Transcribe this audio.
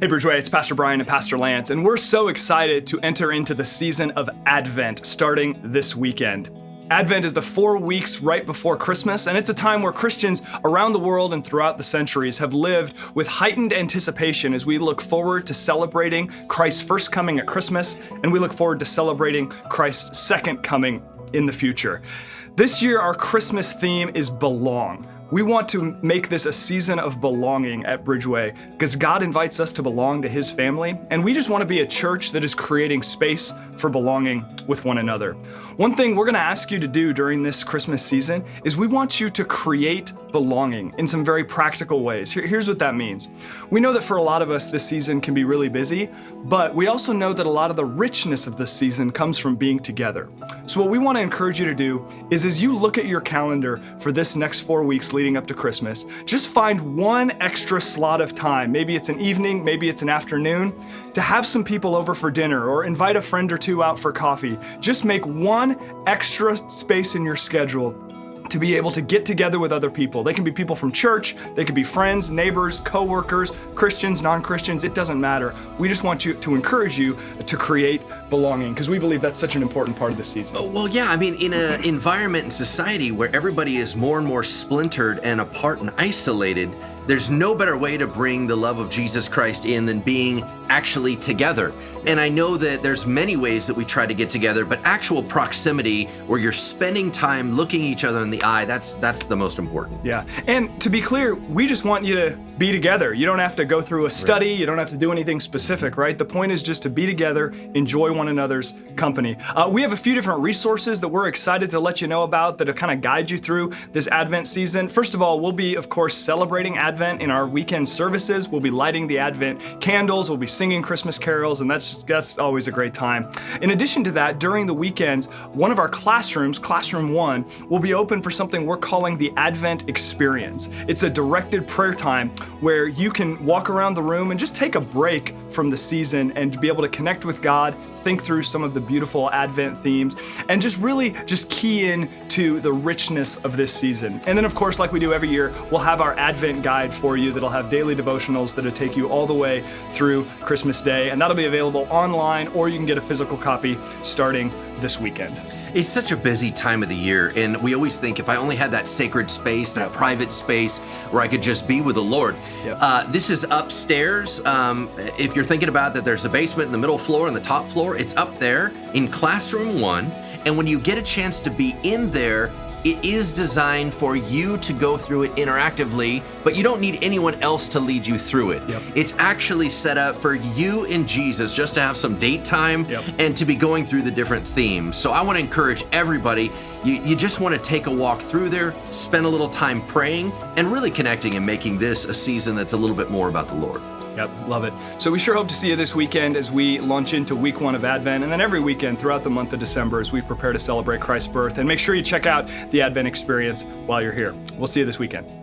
Hey Bridgeway, it's Pastor Brian and Pastor Lance, and we're so excited to enter into the season of Advent starting this weekend. Advent is the 4 weeks right before Christmas, and it's a time where Christians around the world and throughout the centuries have lived with heightened anticipation as we look forward to celebrating Christ's first coming at Christmas, and we look forward to celebrating Christ's second coming in the future. This year, our Christmas theme is Belong. We want to make this a season of belonging at Bridgeway because God invites us to belong to His family, and we just want to be a church that is creating space for belonging with one another. One thing we're going to ask you to do during this Christmas season is we want you to create belonging in some very practical ways. Here's what that means. We know that for a lot of us, this season can be really busy, but we also know that a lot of the richness of this season comes from being together. So what we want to encourage you to do is as you look at your calendar for this next 4 weeks leading up to Christmas, just find one extra slot of time. Maybe it's an evening, maybe it's an afternoon, to have some people over for dinner or invite a friend or two out for coffee. Just make one extra space in your schedule to be able to get together with other people. They can be people from church, they could be friends, neighbors, co-workers, Christians, non-Christians, it doesn't matter. We just want to encourage you to create belonging because we believe that's such an important part of the season. Well, yeah, I mean, in an environment and society where everybody is more and more splintered and apart and isolated, there's no better way to bring the love of Jesus Christ in than being actually together. And I know that there's many ways that we try to get together, but actual proximity where you're spending time looking each other in the eye, that's the most important. Yeah, and to be clear, we just want you to be together. You don't have to go through a study, you don't have to do anything specific, right? The point is just to be together, enjoy one another's company. We have a few different resources that we're excited to let you know about that'll kind of guide you through this Advent season. First of all, we'll be, of course, celebrating Advent in our weekend services. We'll be lighting the Advent candles, we'll be singing Christmas carols, and that's always a great time. In addition to that, during the weekends, one of our classrooms, Classroom 1, will be open for something we're calling the Advent Experience. It's a directed prayer time where you can walk around the room and just take a break from the season and be able to connect with God, think through some of the beautiful Advent themes, and just really just key in to the richness of this season. And then of course, like we do every year, we'll have our Advent guide for you that'll have daily devotionals that'll take you all the way through Christmas Day, and that'll be available online, or you can get a physical copy starting this weekend. It's such a busy time of the year, and we always think if I only had that sacred space, that private space where I could just be with the Lord. Yep. This is upstairs. If you're thinking about that, there's a basement in the middle floor and the top floor. It's up there in Classroom 1, and when you get a chance to be in there, it is designed for you to go through it interactively, but you don't need anyone else to lead you through it. Yep. It's actually set up for you and Jesus just to have some date time and to be going through the different themes. So I want to encourage everybody, you just want to take a walk through there, spend a little time praying, and really connecting and making this a season that's a little bit more about the Lord. Yep, love it. So we sure hope to see you this weekend as we launch into week 1 of Advent, and then every weekend throughout the month of December as we prepare to celebrate Christ's birth. And make sure you check out the Advent Experience while you're here. We'll see you this weekend.